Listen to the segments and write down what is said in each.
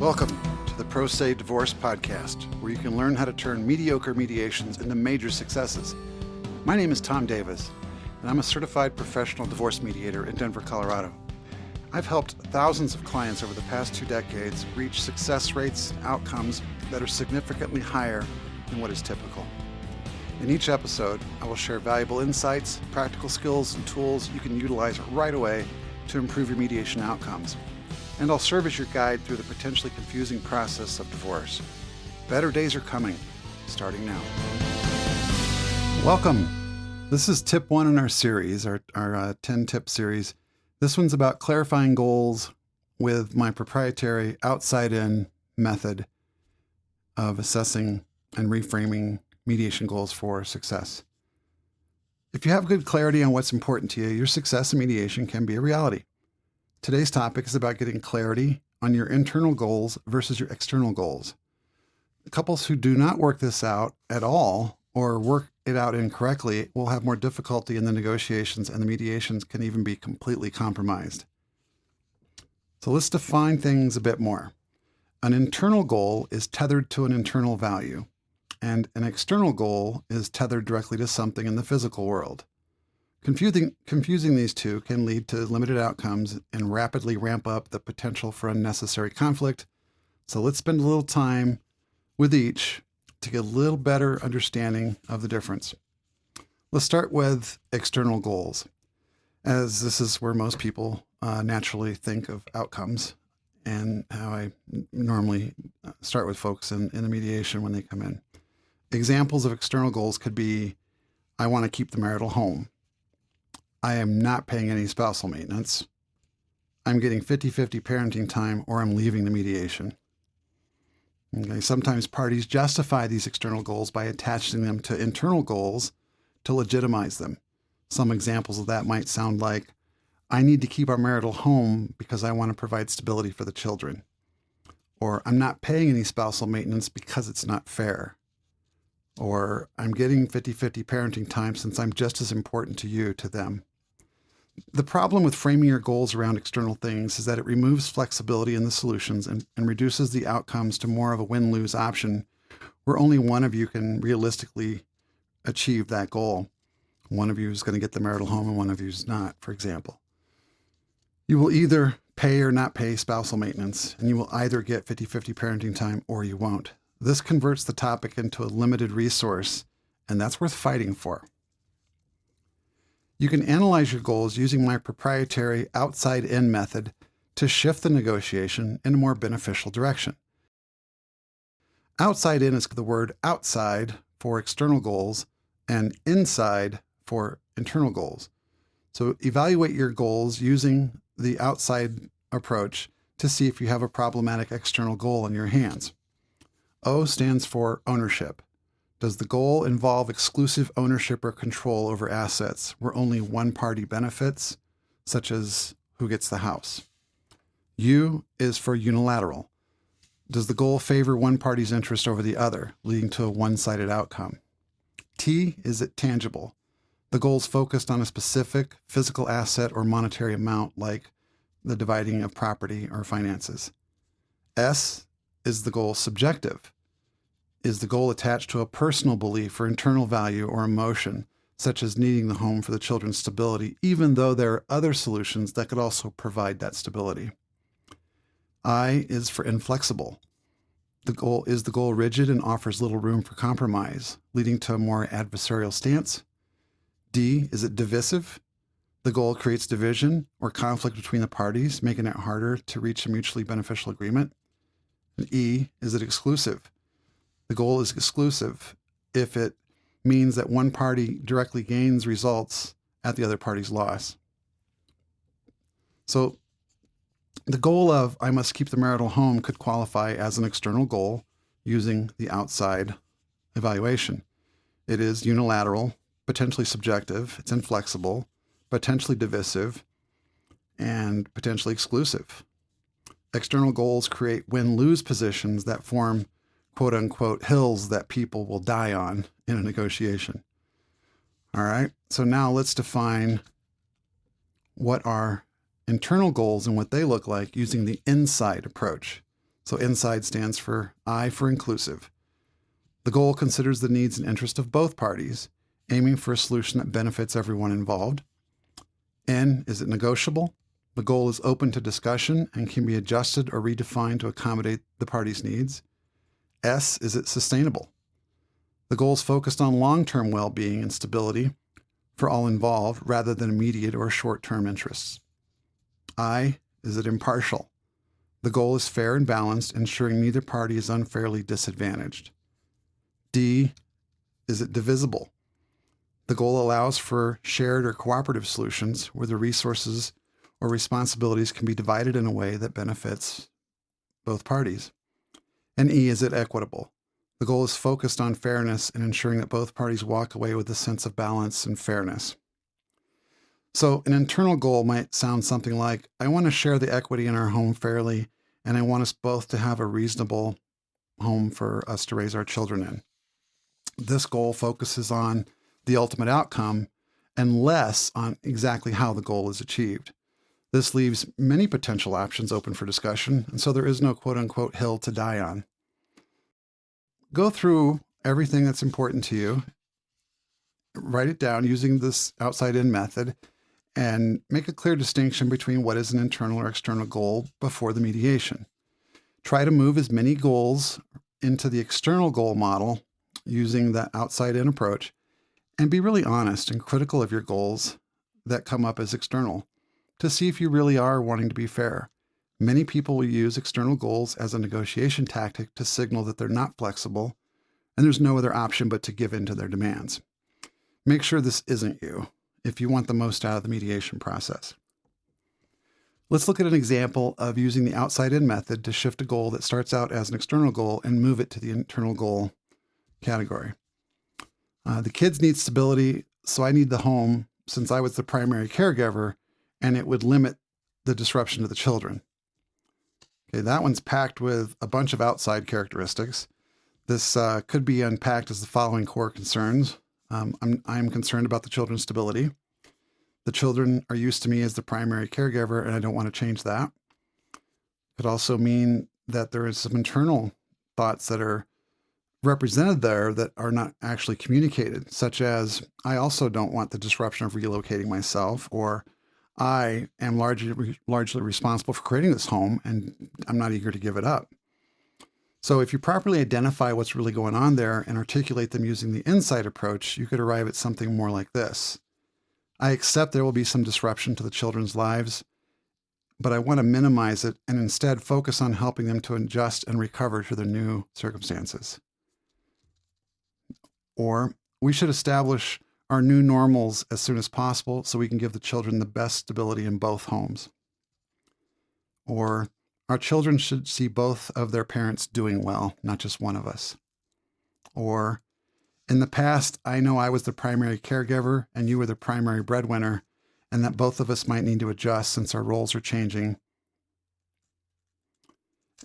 Welcome to the Pro Se Divorce Podcast, where you can learn how to turn mediocre mediations into major successes. My name is Tom Davis, and I'm a certified professional divorce mediator in Denver, Colorado. I've helped thousands of clients over the past 2 decades reach success rates and outcomes that are significantly higher than what is typical. In each episode, I will share valuable insights, practical skills, and tools you can utilize right away to improve your mediation outcomes. And I'll serve as your guide through the potentially confusing process of divorce. Better days are coming, starting now. Welcome. This is tip 1 in our series, our 10-tip series. This one's about clarifying goals with my proprietary outside-in method of assessing and reframing mediation goals for success. If you have good clarity on what's important to you, your success in mediation can be a reality. Today's topic is about getting clarity on your internal goals versus your external goals. Couples who do not work this out at all or work it out incorrectly will have more difficulty in the negotiations, and the mediations can even be completely compromised. So let's define things a bit more. An internal goal is tethered to an internal value, and an external goal is tethered directly to something in the physical world. Confusing these two can lead to limited outcomes and rapidly ramp up the potential for unnecessary conflict. So let's spend a little time with each to get a little better understanding of the difference. Let's start with external goals, as this is where most people naturally think of outcomes and how I normally start with folks in a mediation when they come in. Examples of external goals could be, I want to keep the marital home. I am not paying any spousal maintenance. I'm getting 50-50 parenting time, or I'm leaving the mediation. Okay, sometimes parties justify these external goals by attaching them to internal goals to legitimize them. Some examples of that might sound like, I need to keep our marital home because I want to provide stability for the children. Or I'm not paying any spousal maintenance because it's not fair. Or I'm getting 50-50 parenting time since I'm just as important to you, to them. The problem with framing your goals around external things is that it removes flexibility in the solutions and reduces the outcomes to more of a win-lose option where only one of you can realistically achieve that goal. One of you is going to get the marital home and one of you is not, for example. You will either pay or not pay spousal maintenance, and you will either get 50-50 parenting time or you won't. This converts the topic into a limited resource, and that's worth fighting for. You can analyze your goals using my proprietary outside-in method to shift the negotiation in a more beneficial direction. Outside-in is the word outside for external goals and inside for internal goals. So evaluate your goals using the outside approach to see if you have a problematic external goal in your hands. O stands for ownership. Does the goal involve exclusive ownership or control over assets where only one party benefits, such as who gets the house? U is for unilateral. Does the goal favor one party's interest over the other, leading to a one-sided outcome? T is it tangible. The goal is focused on a specific physical asset or monetary amount, like the dividing of property or finances. S is the goal subjective. Is the goal attached to a personal belief or internal value or emotion, such as needing the home for the children's stability, even though there are other solutions that could also provide that stability? I is for inflexible. Is the goal rigid and offers little room for compromise, leading to a more adversarial stance? D, is it divisive? The goal creates division or conflict between the parties, making it harder to reach a mutually beneficial agreement. And E, is it exclusive? The goal is exclusive if it means that one party directly gains results at the other party's loss. So the goal of I must keep the marital home could qualify as an external goal using the outside evaluation. It is unilateral, potentially subjective, it's inflexible, potentially divisive, and potentially exclusive. External goals create win-lose positions that form quote-unquote hills that people will die on in a negotiation. All right, so now let's define what are internal goals and what they look like using the inside approach. So inside stands for I for inclusive. The goal considers the needs and interests of both parties, aiming for a solution that benefits everyone involved. N, is it negotiable? The goal is open to discussion and can be adjusted or redefined to accommodate the parties' needs. S, is it sustainable? The goal is focused on long-term well-being and stability for all involved rather than immediate or short-term interests. I, is it impartial? The goal is fair and balanced, ensuring neither party is unfairly disadvantaged. D, is it divisible? The goal allows for shared or cooperative solutions where the resources or responsibilities can be divided in a way that benefits both parties. And E, is it equitable? The goal is focused on fairness and ensuring that both parties walk away with a sense of balance and fairness. So an internal goal might sound something like, I want to share the equity in our home fairly, and I want us both to have a reasonable home for us to raise our children in. This goal focuses on the ultimate outcome and less on exactly how the goal is achieved. This leaves many potential options open for discussion, and so there is no quote-unquote hill to die on. Go through everything that's important to you, write it down using this outside-in method, and make a clear distinction between what is an internal or external goal before the mediation. Try to move as many goals into the external goal model using the outside-in approach, and be really honest and critical of your goals that come up as external to see if you really are wanting to be fair. Many people will use external goals as a negotiation tactic to signal that they're not flexible and there's no other option but to give in to their demands. Make sure this isn't you if you want the most out of the mediation process. Let's look at an example of using the outside-in method to shift a goal that starts out as an external goal and move it to the internal goal category. The kids need stability, so I need the home since I was the primary caregiver, and it would limit the disruption to the children. Okay, that one's packed with a bunch of outside characteristics. This could be unpacked as the following core concerns. I'm concerned about the children's stability. The children are used to me as the primary caregiver, and I don't want to change that. It could also mean that there is some internal thoughts that are represented there that are not actually communicated, such as, I also don't want the disruption of relocating myself, or I am largely responsible for creating this home, and I'm not eager to give it up. So if you properly identify what's really going on there and articulate them using the insight approach, you could arrive at something more like this. I accept there will be some disruption to the children's lives, but I want to minimize it and instead focus on helping them to adjust and recover to their new circumstances. Or we should establish our new normals as soon as possible so we can give the children the best stability in both homes. Or our children should see both of their parents doing well, not just one of us. Or in the past, I know I was the primary caregiver and you were the primary breadwinner, and that both of us might need to adjust since our roles are changing.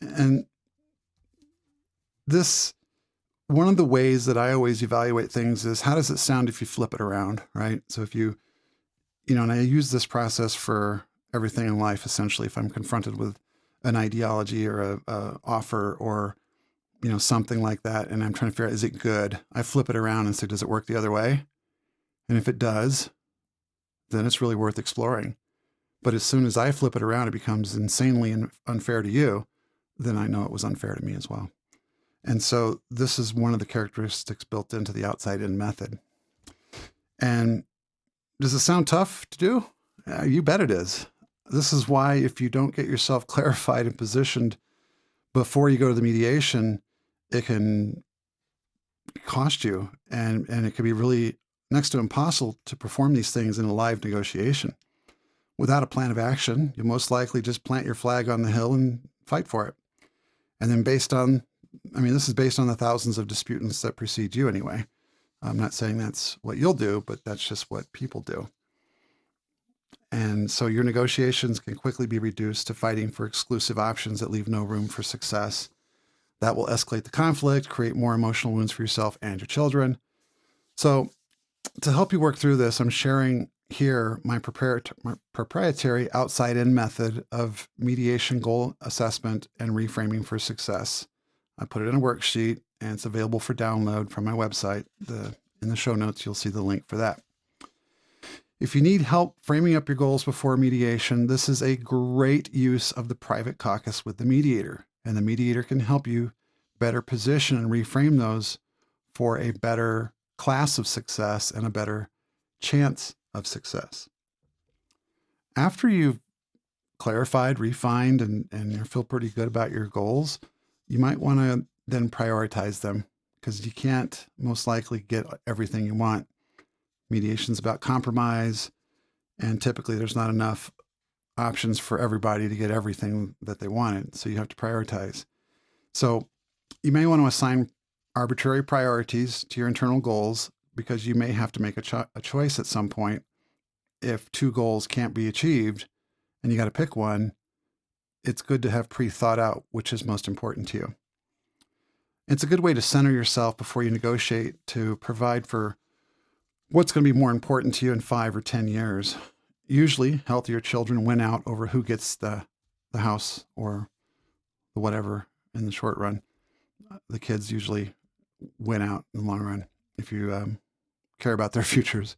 And one of the ways that I always evaluate things is, how does it sound if you flip it around, right? So if you and I use this process for everything in life, essentially. If I'm confronted with an ideology or a offer or, something like that, and I'm trying to figure out, is it good? I flip it around and say, does it work the other way? And if it does, then it's really worth exploring. But as soon as I flip it around, it becomes insanely unfair to you, then I know it was unfair to me as well. And so this is one of the characteristics built into the outside-in method. And does it sound tough to do? You bet it is. This is why if you don't get yourself clarified and positioned before you go to the mediation, it can cost you. And it can be really next to impossible to perform these things in a live negotiation. Without a plan of action, you'll most likely just plant your flag on the hill and fight for it. And then this is based on the thousands of disputants that precede you anyway. I'm not saying that's what you'll do, but that's just what people do. And so your negotiations can quickly be reduced to fighting for exclusive options that leave no room for success. That will escalate the conflict, create more emotional wounds for yourself and your children. So to help you work through this, I'm sharing here my proprietary outside-in method of mediation goal assessment and reframing for success. I put it in a worksheet, and it's available for download from my website. In the show notes, you'll see the link for that. If you need help framing up your goals before mediation, this is a great use of the private caucus with the mediator. And the mediator can help you better position and reframe those for a better class of success and a better chance of success. After you've clarified, refined, and you feel pretty good about your goals, you might want to then prioritize them, because you can't most likely get everything you want. Mediation's about compromise, and typically there's not enough options for everybody to get everything that they wanted. So you have to prioritize. So you may want to assign arbitrary priorities to your internal goals, because you may have to make a choice at some point. If two goals can't be achieved and you got to pick one, it's good to have pre-thought out which is most important to you. It's a good way to center yourself before you negotiate, to provide for what's going to be more important to you in 5 or 10 years. Usually, healthier children win out over who gets the house or the whatever in the short run. The kids usually win out in the long run if you care about their futures.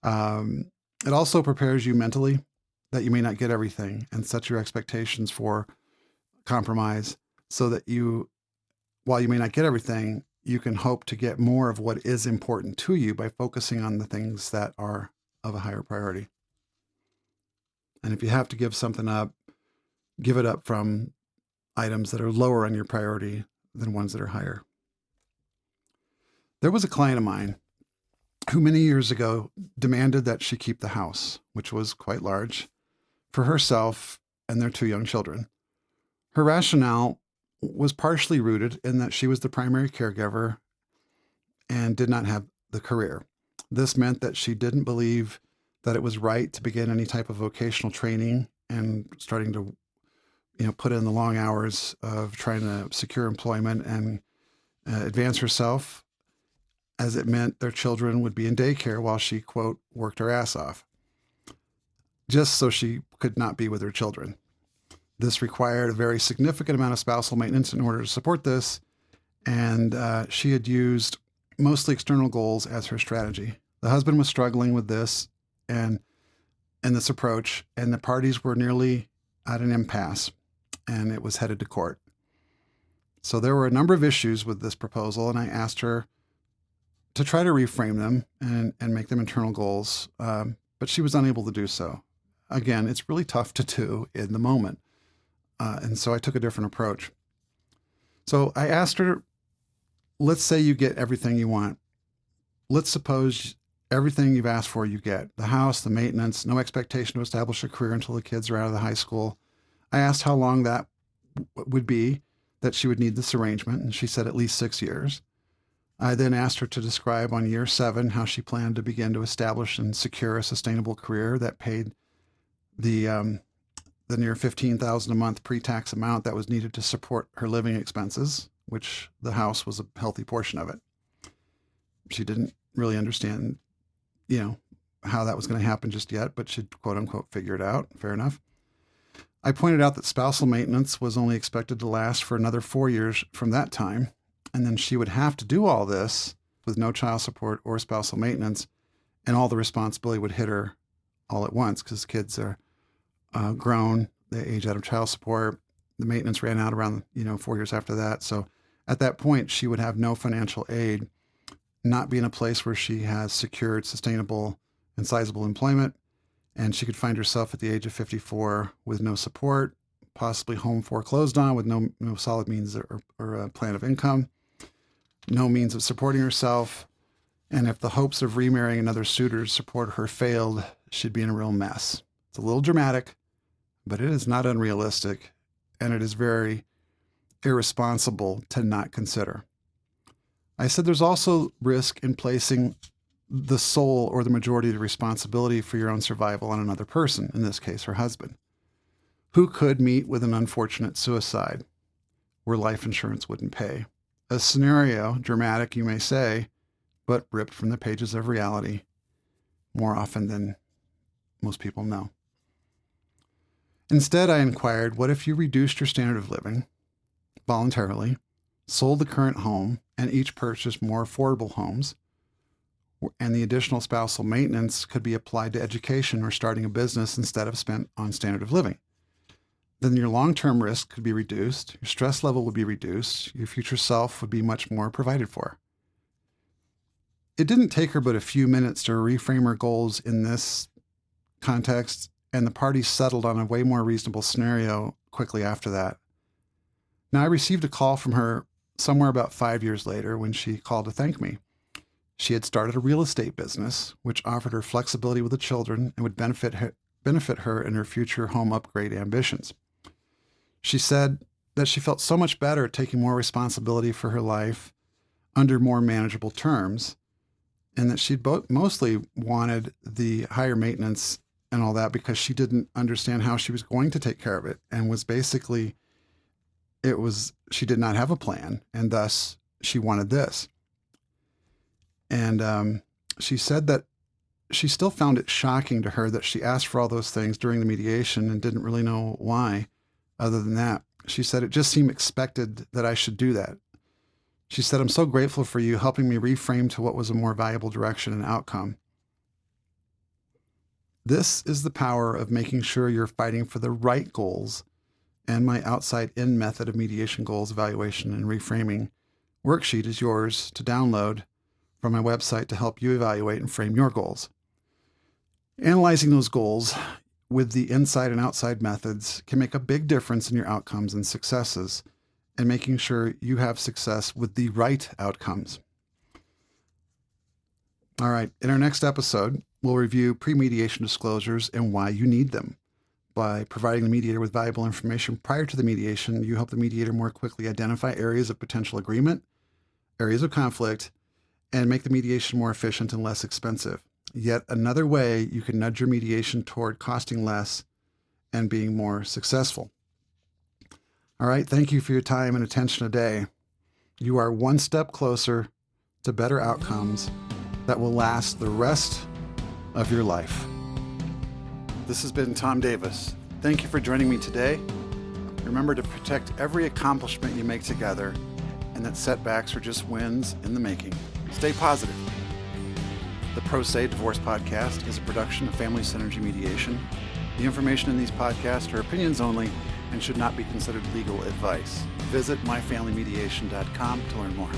It also prepares you mentally that you may not get everything, and sets your expectations for compromise, so that while you may not get everything, you can hope to get more of what is important to you by focusing on the things that are of a higher priority. And if you have to give something up, give it up from items that are lower on your priority than ones that are higher. There was a client of mine who many years ago demanded that she keep the house, which was quite large, for herself and their 2 young children. Her rationale was partially rooted in that she was the primary caregiver and did not have the career. This meant that she didn't believe that it was right to begin any type of vocational training and starting to, put in the long hours of trying to secure employment and advance herself, as it meant their children would be in daycare while she, quote, worked her ass off, just so she could not be with her children. This required a very significant amount of spousal maintenance in order to support this, and she had used mostly external goals as her strategy. The husband was struggling with this and this approach, and the parties were nearly at an impasse, and it was headed to court. So there were a number of issues with this proposal, and I asked her to try to reframe them and make them internal goals, but she was unable to do so. Again, it's really tough to do in the moment, and so I took a different approach. So I asked her, let's say you get everything you want. Let's suppose everything you've asked for you get: the house, the maintenance, no expectation to establish a career until the kids are out of the high school. I asked how long that would be that she would need this arrangement, and she said at least 6 years. I then asked her to describe on year 7 how she planned to begin to establish and secure a sustainable career that paid the near $15,000 a month pre-tax amount that was needed to support her living expenses, which the house was a healthy portion of it. She didn't really understand, how that was going to happen just yet, but she'd quote unquote figure it out. Fair enough. I pointed out that spousal maintenance was only expected to last for another 4 years from that time, and then she would have to do all this with no child support or spousal maintenance, and all the responsibility would hit her all at once, because kids are grown, they age out of child support. The maintenance ran out around 4 years after that. So at that point, she would have no financial aid, not be in a place where she has secured sustainable and sizable employment, and she could find herself at the age of 54 with no support, possibly home foreclosed on, with no solid means or a plan of income, no means of supporting herself. And if the hopes of remarrying another suitor to support her failed, she'd be in a real mess. It's a little dramatic, but it is not unrealistic, and it is very irresponsible to not consider. I said there's also risk in placing the sole or the majority of the responsibility for your own survival on another person, in this case, her husband, who could meet with an unfortunate suicide where life insurance wouldn't pay. A scenario, dramatic, you may say, but ripped from the pages of reality more often than most people know. Instead, I inquired, what if you reduced your standard of living voluntarily, sold the current home, and each purchased more affordable homes, and the additional spousal maintenance could be applied to education or starting a business instead of spent on standard of living? Then your long-term risk could be reduced, your stress level would be reduced, your future self would be much more provided for. It didn't take her but a few minutes to reframe her goals in this context, and the parties settled on a way more reasonable scenario quickly after that. Now, I received a call from her somewhere about 5 years later when she called to thank me. She had started a real estate business, which offered her flexibility with the children and would benefit her in her future home upgrade ambitions. She said that she felt so much better taking more responsibility for her life under more manageable terms, and that she mostly wanted the higher maintenance and all that because she didn't understand how she was going to take care of it, and was basically, she did not have a plan, and thus she wanted this. And she said that she still found it shocking to her that she asked for all those things during the mediation and didn't really know why. Other than that, she said it just seemed expected that I should do that. She said, I'm so grateful for you helping me reframe to what was a more valuable direction and outcome. This is the power of making sure you're fighting for the right goals, and my outside-in method of mediation goals evaluation and reframing worksheet is yours to download from my website to help you evaluate and frame your goals. Analyzing those goals with the inside and outside methods can make a big difference in your outcomes and successes, and making sure you have success with the right outcomes. All right, in our next episode, we'll review pre-mediation disclosures and why you need them. By providing the mediator with valuable information prior to the mediation, you help the mediator more quickly identify areas of potential agreement, areas of conflict, and make the mediation more efficient and less expensive. Yet another way you can nudge your mediation toward costing less and being more successful. All right, thank you for your time and attention today. You are one step closer to better outcomes that will last the rest of your life. This has been Tom Davis. Thank you for joining me today. Remember to protect every accomplishment you make together, and that setbacks are just wins in the making. Stay positive. The Pro Se Divorce Podcast is a production of Family Synergy Mediation. The information in these podcasts are opinions only and should not be considered legal advice. Visit myfamilymediation.com to learn more.